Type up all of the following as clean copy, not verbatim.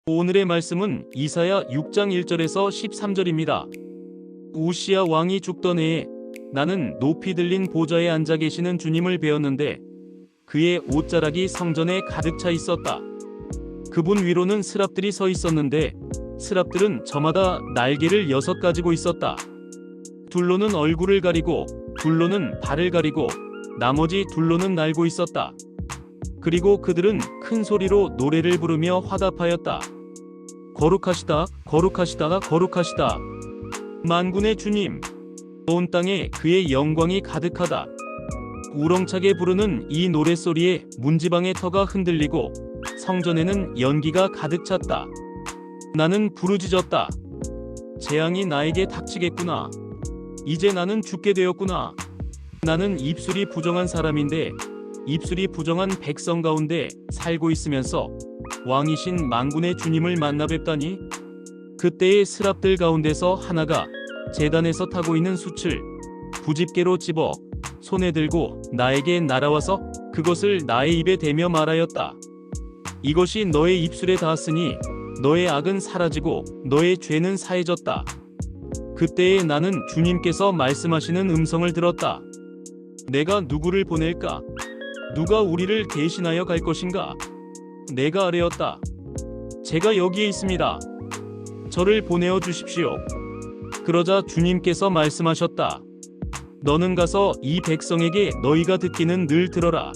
오늘의 말씀은 이사야 6장 1절에서 13절입니다. 우시야 왕이 죽던 해에 나는 높이 들린 보좌에 앉아 계시는 주님을 배웠는데 그의 옷자락이 성전에 가득 차 있었다. 그분 위로는 스랍들이 서 있었는데 스랍들은 저마다 날개를 6 가지고 있었다. 둘로는 얼굴을 가리고 둘로는 발을 가리고 나머지 둘로는 날고 있었다. 그리고 그들은 큰 소리로 노래를 부르며 화답하였다. 거룩하시다, 거룩하시다, 거룩하시다. 만군의 주님, 온 땅에 그의 영광이 가득하다. 우렁차게 부르는 이 노랫소리에 문지방의 터가 흔들리고 성전에는 연기가 가득 찼다. 나는 부르짖었다. 재앙이 나에게 닥치겠구나. 이제 나는 죽게 되었구나. 나는 입술이 부정한 사람인데 입술이 부정한 백성 가운데 살고 있으면서 왕이신 만군의 주님을 만나 뵙다니. 그때의 스랍들 가운데서 하나가 제단에서 타고 있는 숯을 부집게로 집어 손에 들고 나에게 날아와서 그것을 나의 입에 대며 말하였다. 이것이 너의 입술에 닿았으니 너의 악은 사라지고 너의 죄는 사해졌다. 그때에 나는 주님께서 말씀하시는 음성을 들었다. 내가 누구를 보낼까? 누가 우리를 대신하여 갈 것인가? 내가 아뢰었다. 제가 여기에 있습니다. 저를 보내어 주십시오. 그러자 주님께서 말씀하셨다. 너는 가서 이 백성에게 너희가 듣기는 늘 들어라.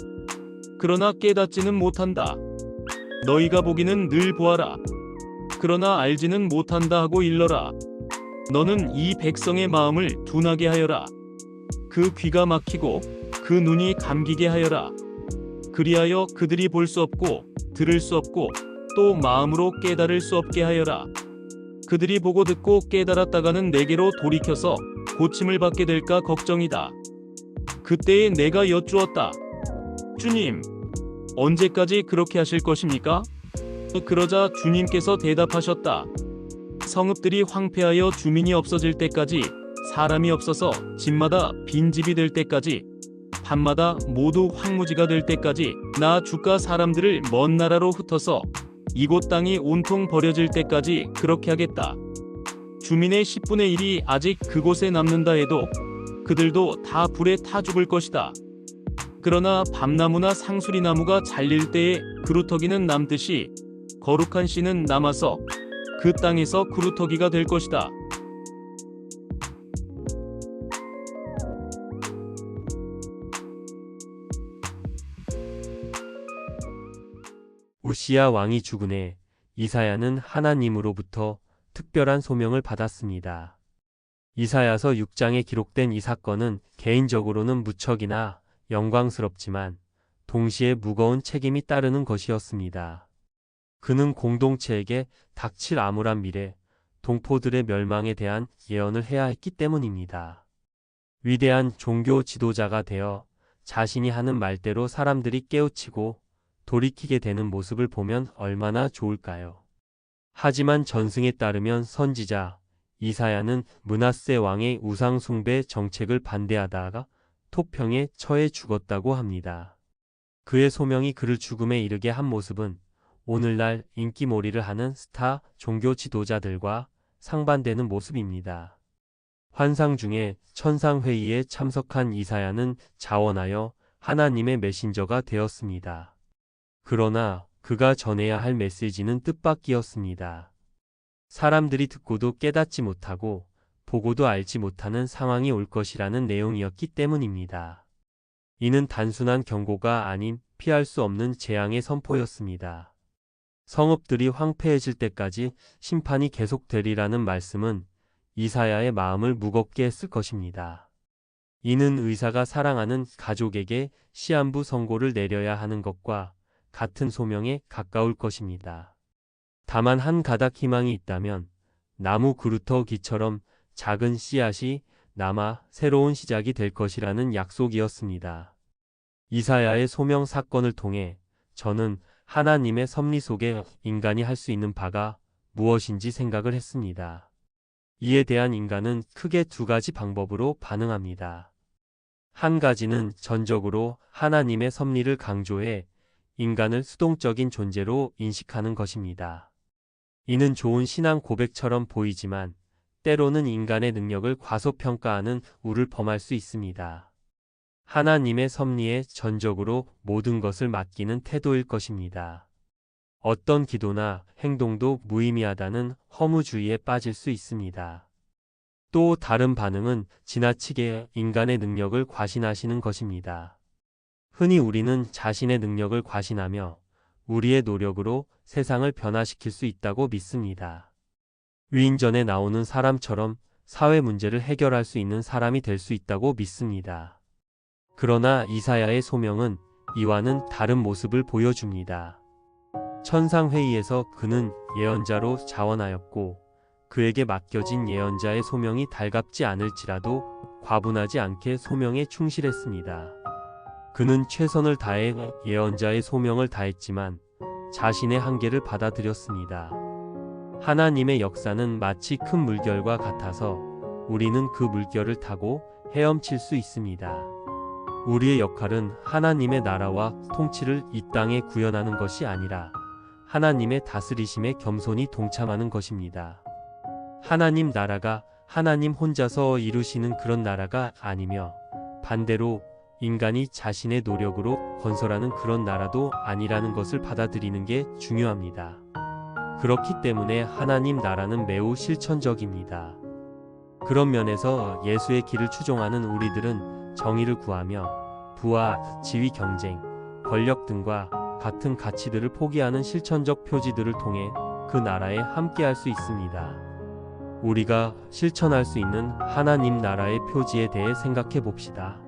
그러나 깨닫지는 못한다. 너희가 보기는 늘 보아라. 그러나 알지는 못한다 하고 일러라. 너는 이 백성의 마음을 둔하게 하여라. 그 귀가 막히고 그 눈이 감기게 하여라. 그리하여 그들이 볼 수 없고 들을 수 없고 또 마음으로 깨달을 수 없게 하여라. 그들이 보고 듣고 깨달았다가는 내게로 돌이켜서 고침을 받게 될까 걱정이다. 그때에 내가 여쭈었다. 주님, 언제까지 그렇게 하실 것입니까? 그러자 주님께서 대답하셨다. 성읍들이 황폐하여 주민이 없어질 때까지, 사람이 없어서 집마다 빈집이 될 때까지, 밤마다 모두 황무지가 될 때까지 나 주가 사람들을 먼 나라로 흩어서 이곳 땅이 온통 버려질 때까지 그렇게 하겠다. 주민의 10분의 1이 아직 그곳에 남는다 해도 그들도 다 불에 타 죽을 것이다. 그러나 밤나무나 상수리나무가 잘릴 때에 그루터기는 남듯이 거룩한 씨는 남아서 그 땅에서 그루터기가 될 것이다. 우시야 왕이 죽은 해 이사야는 하나님으로부터 특별한 소명을 받았습니다. 이사야서 6장에 기록된 이 사건은 개인적으로는 무척이나 영광스럽지만 동시에 무거운 책임이 따르는 것이었습니다. 그는 공동체에게 닥칠 암울한 미래, 동포들의 멸망에 대한 예언을 해야 했기 때문입니다. 위대한 종교 지도자가 되어 자신이 하는 말대로 사람들이 깨우치고 돌이키게 되는 모습을 보면 얼마나 좋을까요? 하지만 전승에 따르면 선지자 이사야는 므낫세 왕의 우상 숭배 정책을 반대하다가 토평에 처해 죽었다고 합니다. 그의 소명이 그를 죽음에 이르게 한 모습은 오늘날 인기몰이를 하는 스타 종교 지도자들과 상반되는 모습입니다. 환상 중에 천상회의에 참석한 이사야는 자원하여 하나님의 메신저가 되었습니다. 그러나 그가 전해야 할 메시지는 뜻밖이었습니다. 사람들이 듣고도 깨닫지 못하고 보고도 알지 못하는 상황이 올 것이라는 내용이었기 때문입니다. 이는 단순한 경고가 아닌 피할 수 없는 재앙의 선포였습니다. 성읍들이 황폐해질 때까지 심판이 계속되리라는 말씀은 이사야의 마음을 무겁게 했을 것입니다. 이는 의사가 사랑하는 가족에게 시한부 선고를 내려야 하는 것과 같은 소명에 가까울 것입니다. 다만 한 가닥 희망이 있다면 나무 그루터기처럼 작은 씨앗이 남아 새로운 시작이 될 것이라는 약속이었습니다. 이사야의 소명 사건을 통해 저는 하나님의 섭리 속에 인간이 할 수 있는 바가 무엇인지 생각을 했습니다. 이에 대한 인간은 크게 2가지 방법으로 반응합니다. 한 가지는 전적으로 하나님의 섭리를 강조해 인간을 수동적인 존재로 인식하는 것입니다. 이는 좋은 신앙 고백처럼 보이지만 때로는 인간의 능력을 과소평가하는 우를 범할 수 있습니다. 하나님의 섭리에 전적으로 모든 것을 맡기는 태도일 것입니다. 어떤 기도나 행동도 무의미하다는 허무주의에 빠질 수 있습니다. 또 다른 반응은 지나치게 인간의 능력을 과신하시는 것입니다. 흔히 우리는 자신의 능력을 과신하며 우리의 노력으로 세상을 변화시킬 수 있다고 믿습니다. 위인전에 나오는 사람처럼 사회 문제를 해결할 수 있는 사람이 될 수 있다고 믿습니다. 그러나 이사야의 소명은 이와는 다른 모습을 보여줍니다. 천상회의에서 그는 예언자로 자원하였고 그에게 맡겨진 예언자의 소명이 달갑지 않을지라도 과분하지 않게 소명에 충실했습니다. 그는 최선을 다해 예언자의 소명을 다했지만 자신의 한계를 받아들였습니다. 하나님의 역사는 마치 큰 물결과 같아서 우리는 그 물결을 타고 헤엄칠 수 있습니다. 우리의 역할은 하나님의 나라와 통치를 이 땅에 구현하는 것이 아니라 하나님의 다스리심에 겸손히 동참하는 것입니다. 하나님 나라가 하나님 혼자서 이루시는 그런 나라가 아니며 반대로 인간이 자신의 노력으로 건설하는 그런 나라도 아니라는 것을 받아들이는 게 중요합니다. 그렇기 때문에 하나님 나라는 매우 실천적입니다. 그런 면에서 예수의 길을 추종하는 우리들은 정의를 구하며 부와 지위 경쟁, 권력 등과 같은 가치들을 포기하는 실천적 표지들을 통해 그 나라에 함께할 수 있습니다. 우리가 실천할 수 있는 하나님 나라의 표지에 대해 생각해 봅시다.